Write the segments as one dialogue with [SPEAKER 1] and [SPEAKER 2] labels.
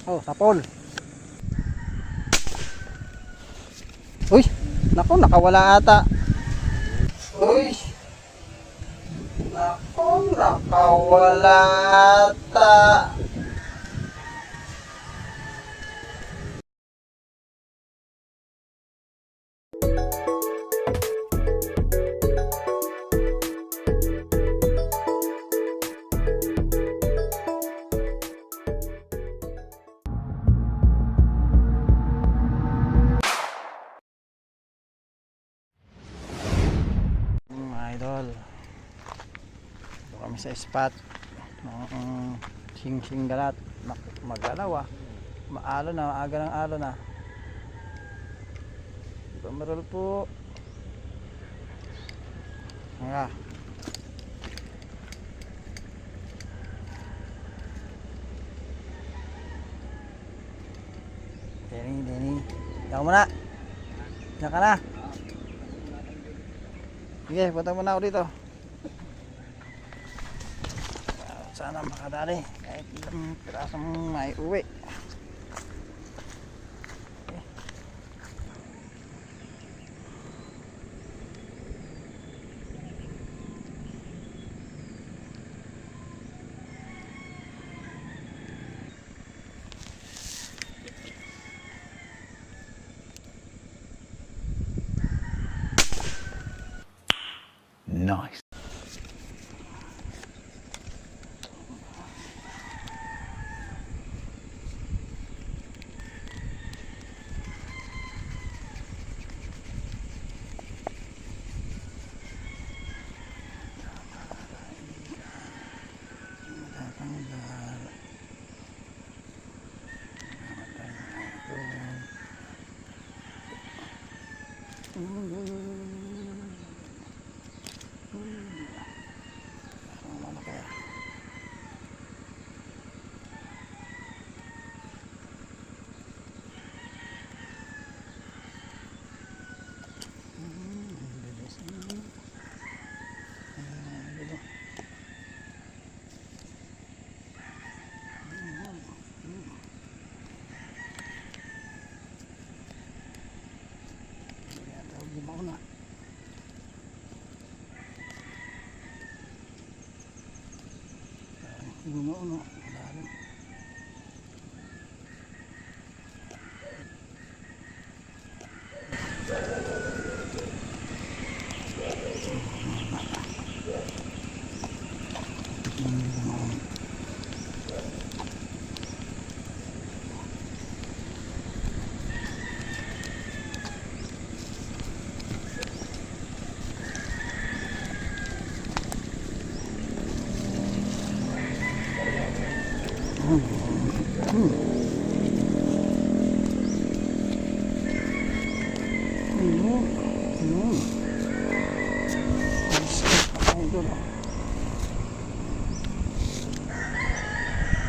[SPEAKER 1] Oh, sapol. Uy, naku, nakawala ata. Uy, naku, nakawala ata. Mga idol, ito kami sa spot ng sing-sing galat. Magalaw ah, maalo na, aga ng alo na. Pamarol po nga. Denny yan mo na, yan ka na. Sige, punta muna ako dito. Sana makadali kahit ilang pirasong may uwi. Nice. Uno, lalim.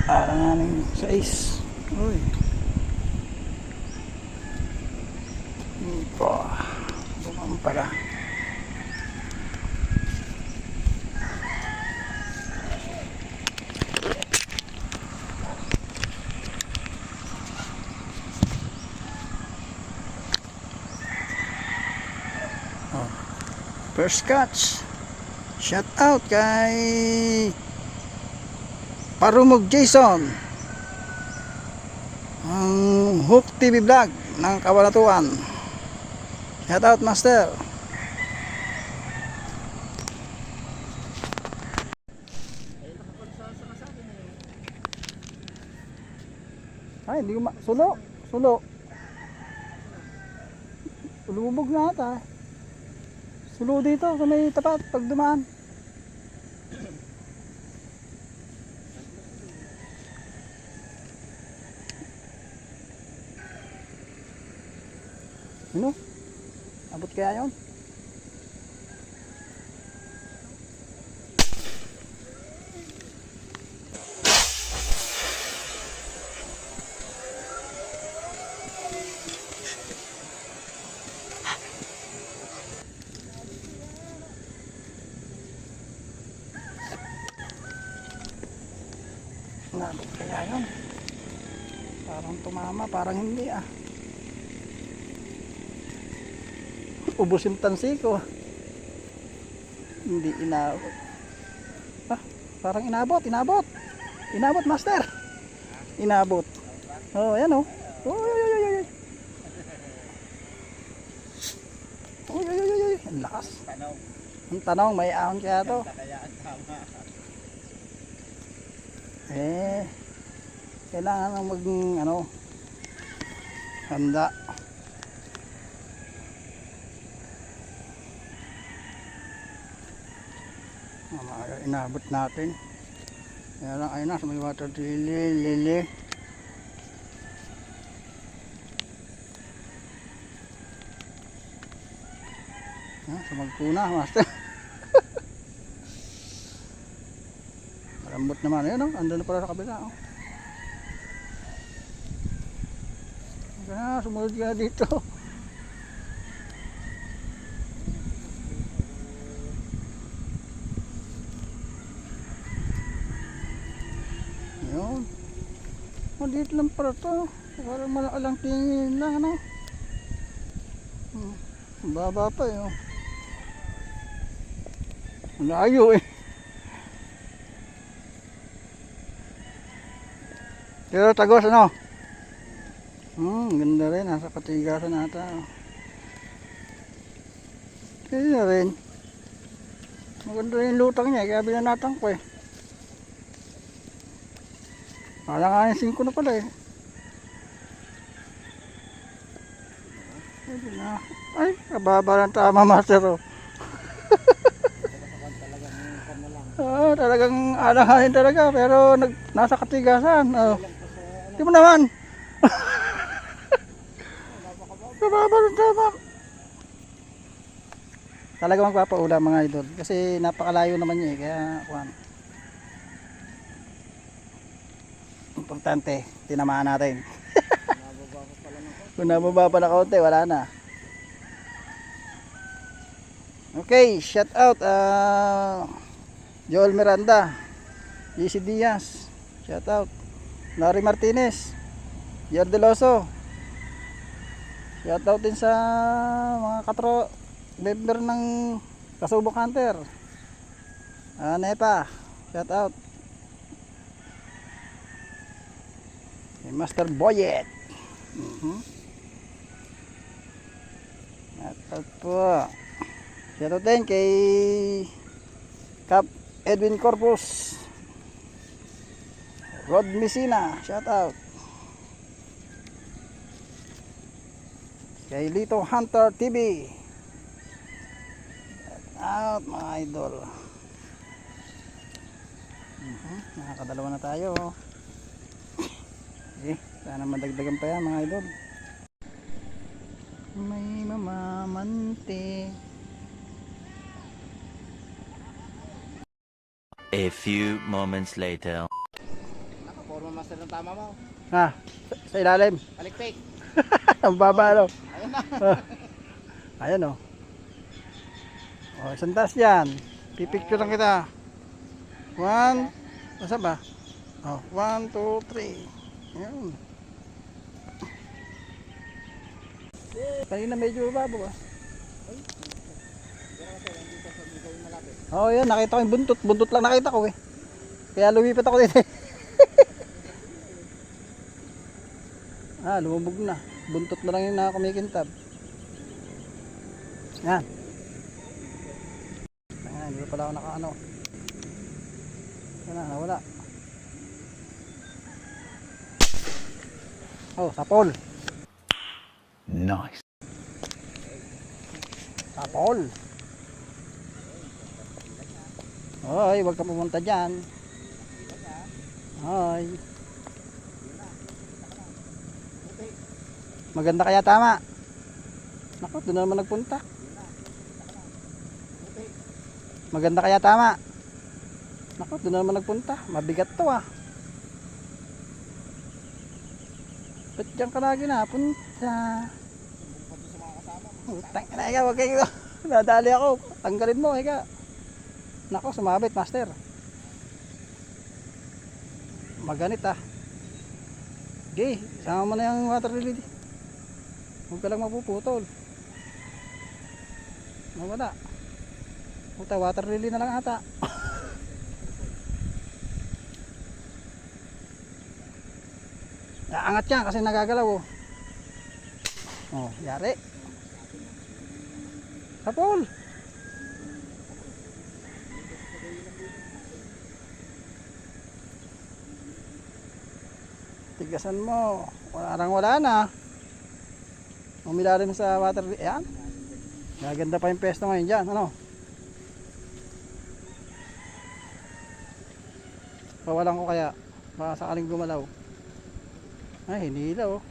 [SPEAKER 1] Alanganin sa is. Uy. Ito. Bumang pala. Oh. First catch. Shout out kay Parumog Jason, ang Hook TV vlog ng Kabanatuan. Shout out master. Ay, hindi ko sulo. Lumubog na ata. Sulo dito sa may tapat pag dumaan. Ano? Abot kaya yun? Nabot kaya yun? Parang tumama, parang hindi ah. Ubos yung tansi ko. Hindi inabot. Ah, parang inabot, inabot. Inabot, master. Inabot. Oh, ayan oh. Uy, uy, uy, uy, uy. Uy, uy, uy, uy. Ang lakas. Ang tanong, may ahon kaya to? Eh, kailangan ng ano, handa. Mga inabot natin. Kaya lang, ayun na, sa may water lily. Sumagpuna, master. Malambot naman. Ayan o, andun na pala sa kabila. Oh. Sumunod ka dito. Ayun. Oh, dito lang pala to. Parang malakalang tingin lang, ano. Baba pa eh. Oh. Layo eh. Pero tagos ano? Ganda rin. Nasa katigasan nata. Kaya na rin. Maganda rin yung lutang niya. Kaya binanatang ko eh. Kala nga yung 5 na pala eh. Ay, kababa ng tama, master oh. Talagang alahanin talaga pero nasa katigasan. Oh. Di mo naman. Kababa ng tama. Talaga magpapaula mga idol kasi napakalayo naman niya eh. Kaya importante, tinamaan natin. Kung nababa pa na kaunti, wala na. Okay, shout out Joel Miranda, JC Diaz, shout out Larry Martinez, Yardeloso, shout out din sa mga member ng Kasubok Hunter, Nepa, shout out Master Boyet. Shout out po. Shout out din kay Cap Edwin Corpus, Rod Messina, shout out kay Lito Hunter TV, shout out mga idol. Nakakadalawa na tayo. Sana madagdagan pa yan mga idol. May mamamante.
[SPEAKER 2] A few moments later.
[SPEAKER 3] Nakaporma master ng tama mo.
[SPEAKER 1] Sa ilalim.
[SPEAKER 3] Palikpik.
[SPEAKER 1] Ang baba ano.
[SPEAKER 3] Ayun na.
[SPEAKER 1] Ayan o. Isang taas yan. Pipicture lang kita. 1. Asa ba? 1, 2, 3. Ayan. Kanina medyo baba ba? Yan, nakita ko yung buntot. Buntot lang nakita ko eh. Kaya lumipat ako dito eh. Lumubog na. Buntot na lang yung nakakumikintab. Yan. Hindi pala ako nakaano. Yan na, nawala. Sapol.
[SPEAKER 2] Nice.
[SPEAKER 1] Sapol. Hoy, wag ka pumunta dyan. Hoy. Maganda kaya tama. Naku, doon na naman nagpunta. Maganda kaya tama. Naku, doon na naman nagpunta. Mabigat to ah. Ba't dyan ka lagi napunta? Utang ka na ikaw, wag kayo. Nadali ako. Tanggalin mo, ikaw. Naku, sumabit, master. Maganit ah. Okay, sama mo na yung water lily. Huwag ka lang mapuputol. Nawala. Puta, water lily na lang ata. Aangat yan kasi nagagalaw oh. Oh, yari. Sapol. Tigasan mo. Wala na. Umilalim sa water. Ayan. Gaganda pa yung pesto ngayon dyan. Ano? Pawalan ko kaya. Baka sakaling gumalaw. Ay, hinila oh.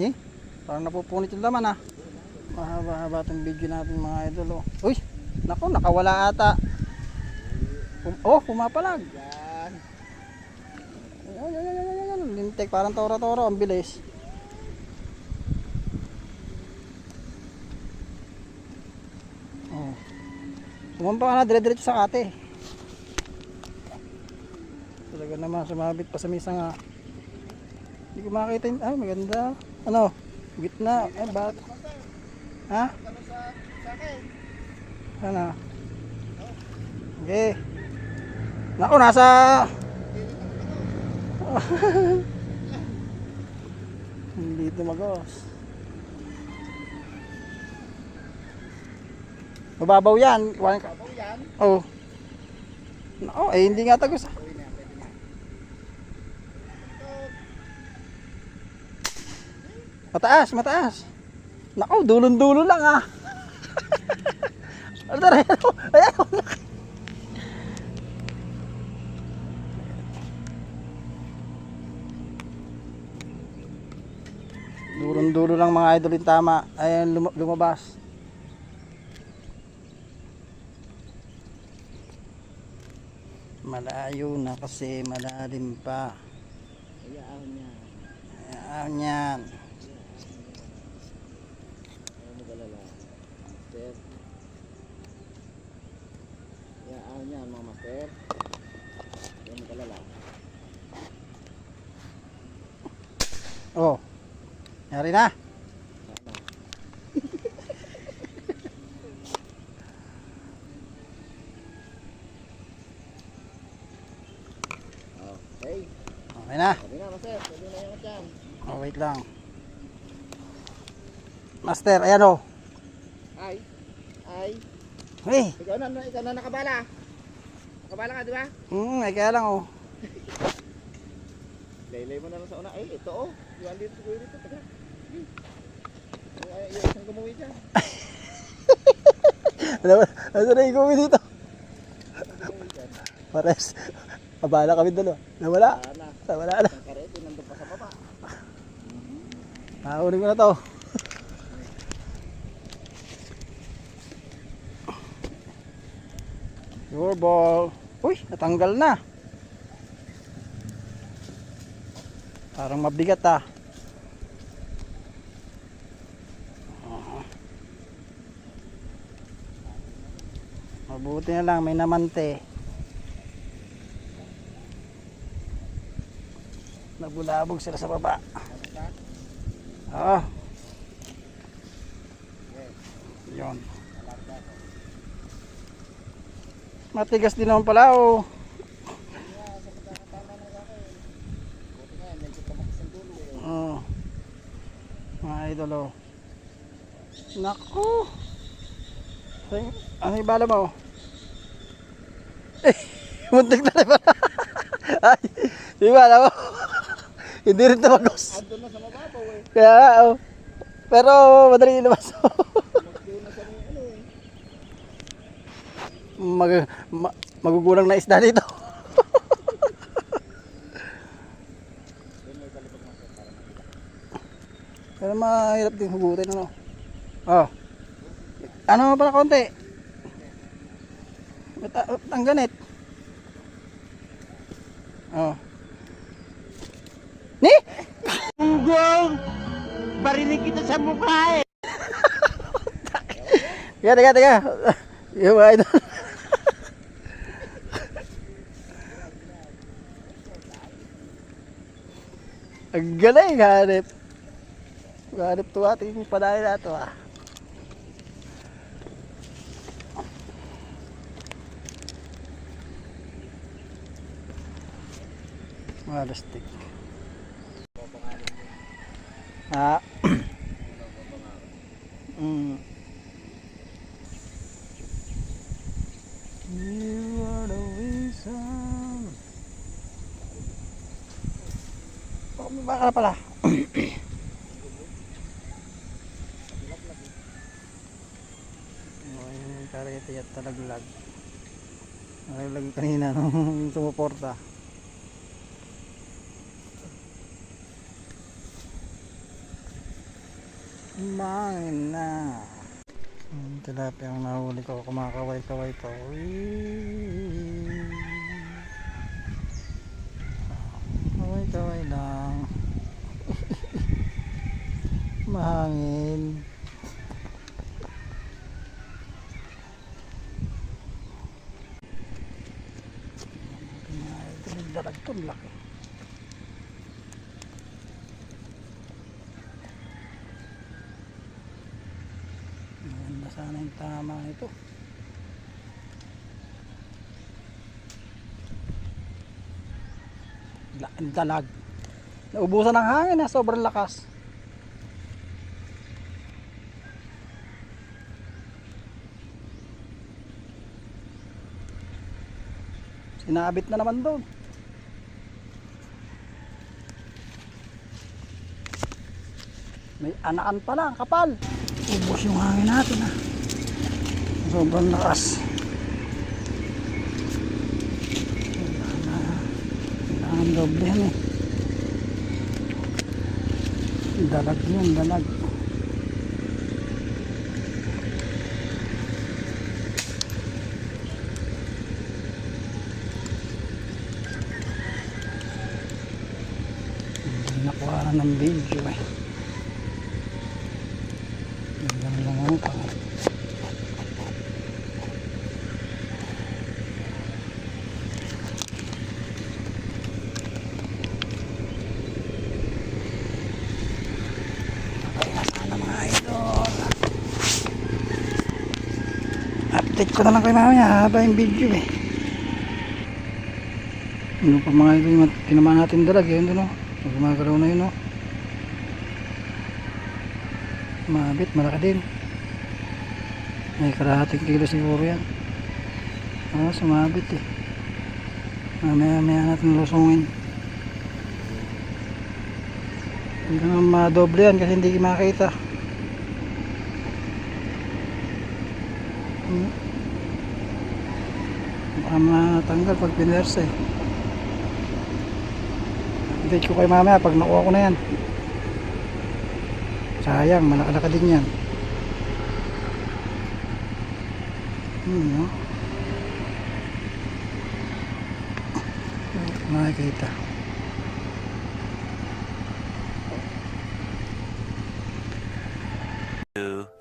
[SPEAKER 1] Eh? Parang napupunit yung laman ah. Mahaba-haba itong video natin mga idol oh. Uy! Naku, nakawala ata. Oh, pumapalag.
[SPEAKER 3] Yan.
[SPEAKER 1] Ayan. Lintik, parang toro-toro. Ang bilis. Oh. Sumampa ka na, dire-diretso sa kate. Talaga naman, sumabit pa sa misa nga. Hindi ko makakita yung... Ay, maganda. Ano? Gitna. Eh, bat? Ha? Sana? Okay. Naku, nasa... Hindi tumagos. Mababaw yan.
[SPEAKER 3] Babaw yan.
[SPEAKER 1] Oh. Naku, eh hindi nga tagos.
[SPEAKER 3] Pwede na, pwede na.
[SPEAKER 1] Mataas, mataas. Naku, dulon-dulo lang ah. Ano tara, ayan. Dulon-dulo lang mga idol yung tama. Ayan, lumabas. Malayo na kasi malalim pa.
[SPEAKER 3] Hayaan niya.
[SPEAKER 1] Ayan yan.
[SPEAKER 3] Ayaw mo galala. Master. Hayaan niya mga master. Ayaw mo galala.
[SPEAKER 1] Oh. Yari na.
[SPEAKER 3] Sana. Okay.
[SPEAKER 1] Okay na.
[SPEAKER 3] Pwede na master. Pwede na yung dyan.
[SPEAKER 1] Oh, wait lang. Master, ayan oh.
[SPEAKER 3] Ay. Ay.
[SPEAKER 1] Hey.
[SPEAKER 3] Ikaw na nakabala. Nakabala ka, di ba?
[SPEAKER 1] Ay kaya lang oh.
[SPEAKER 3] Laylay mo na lang sa una. Ay, ito oh. Yung dito siguro dito. Taga. Yung isang gumuwi dyan.
[SPEAKER 1] Ano na ikaw dito?
[SPEAKER 3] Gumuwi dyan.
[SPEAKER 1] Pares. Abala kami dalawa. Nawala.
[SPEAKER 3] Sana.
[SPEAKER 1] Nawala na.
[SPEAKER 3] Ang karete nandun pa sa baba.
[SPEAKER 1] Naunin ko na to. Your ball. Uy, natanggal na. Parang mabigat ah. Mabuti na lang, may namante. Nabulabog sila sa baba. Oo. Yun. Matigas din naman pala oh.
[SPEAKER 3] Buti nga, medyo tumakas ang dulo eh.
[SPEAKER 1] Oo. Mga idol oh. Naku. Ano yung bala mo? Eh, muntik na rin pala. Ay, yung bala mo. Hindi rin tumagos.
[SPEAKER 3] Andun na sa mababaw eh.
[SPEAKER 1] Kaya nga oh. Pero madali ilabas oh.
[SPEAKER 3] Magdoon na sa mga ano eh.
[SPEAKER 1] Magugulang na isda dito.
[SPEAKER 3] Doon may talipag master para makita.
[SPEAKER 1] Pero mahirap din hugutin ano. Oh. Ano pala konti? Ba't ang ganit? Oh. Ni?
[SPEAKER 2] Ugong! Barinig kita sa mukha eh!
[SPEAKER 1] Teka. Yung mga idol. Ang galing, hanip. Hanip to ating padali na to ah. Malastik. Ah. You are the reason. Oh, baka pala. Yung karete at talaglag. Nalaglag kanina nung sumuporta. Mangin na. Tilapia ang nahuli ko, kumakaway-kaway pa. Kaway-kaway lang. Mahangin. Dalag to, laki. Maganda sana yung tama ito. Dalag. Naubusan ng hangin na sobrang lakas. Sinabit na naman doon. May anakan pa lang, kapal. Ubos yung hangin natin ha. Sobrang lakas. Kailangan doble yan eh. Dalag yun, dalag. Hindi nakuha ng video eh. Update ko na lang kayo mamaya, haba yung video eh. Ano pa mga ito yung tinamaan natin dalag yun doon o. Gumagalaw na yun o. Mabit, malaki din. May kalahating kilo siguro yan. Sumabit eh. Mamaya natin lusungin. Hindi naman madoble yan kasi hindi makita. Baka matanggal pag pinersa eh. Update ko kayo mamaya pag nakuha ko na yan. Sayang, malakalaka din yan. No? Makikita.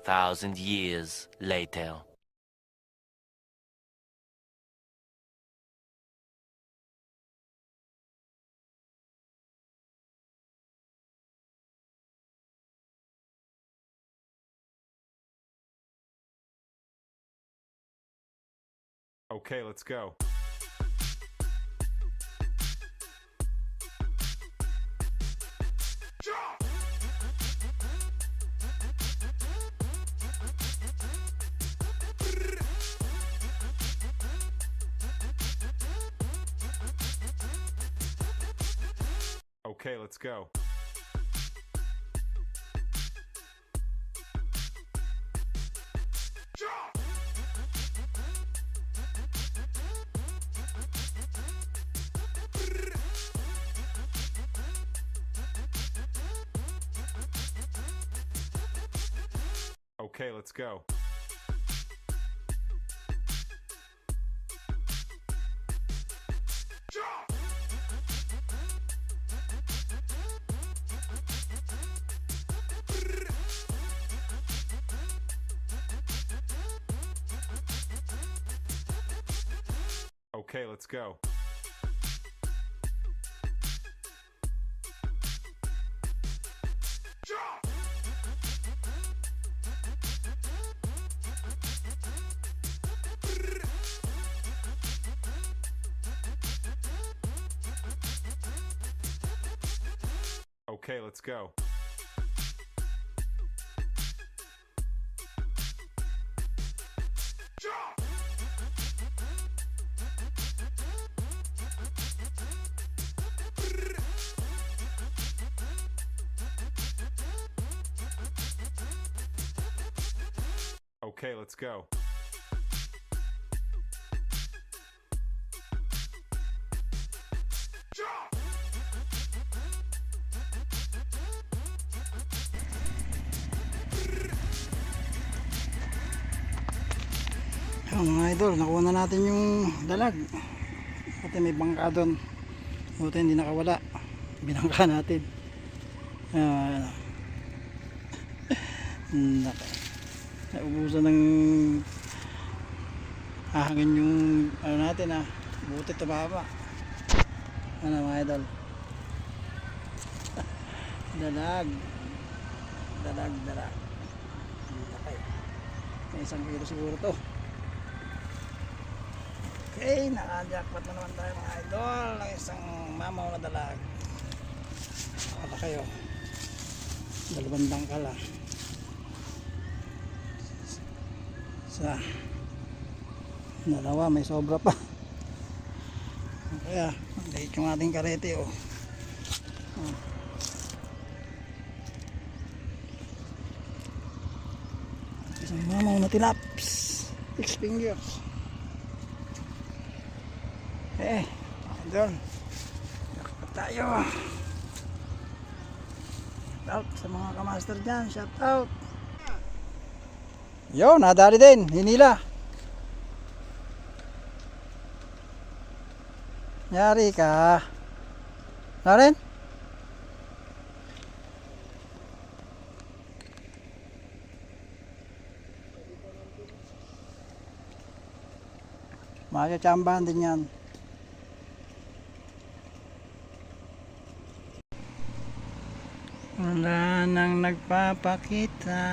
[SPEAKER 4] Thousand years later.
[SPEAKER 5] Okay, let's go. Okay, let's go. Okay, let's go. Okay, let's go. Okay, let's go. Okay, let's go.
[SPEAKER 1] Yung mga idol, nakuha na natin yung dalag. Pati may bangka doon. Buti hindi nakawala. Binangka natin. Naubusan ng hangin yung ano natin buti tumama. Ano mga idol, dalag may 1 kilo siguro to. Okay, naka-jackpot na naman tayo mga idol ng isang mamaw na dalag. Wala kayo, 2 dangkal sa dalawa, may sobra pa. Kaya late yung ating karete isang mamaw na tilaps, 6 fingers. Idol, jackpot tayo. Shout out sa mga kamaster dyan, shout out. Yo, nadali din, hinila. Nyari ka. Narin? Makakachambahan din yan. Wala nang nagpapakita.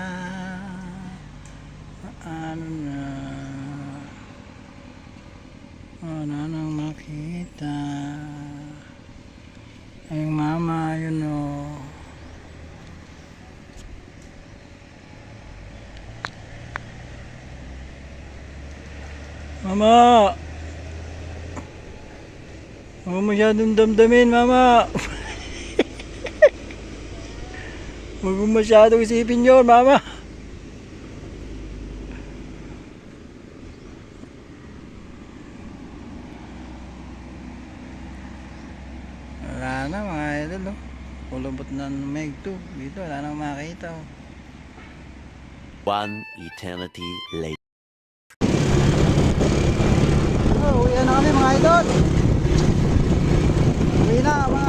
[SPEAKER 1] Ano na? Wala nang makita. Ay mama, yun Mama! Huwag masyadong damdamin, mama! Huwag mo masyadong isipin yun, mama! Wala na mga idol, kulubot na ng Meg 2 dito, wala nang makita.
[SPEAKER 4] One eternity later.
[SPEAKER 1] Uwi na kami mga idol. Uwi na mga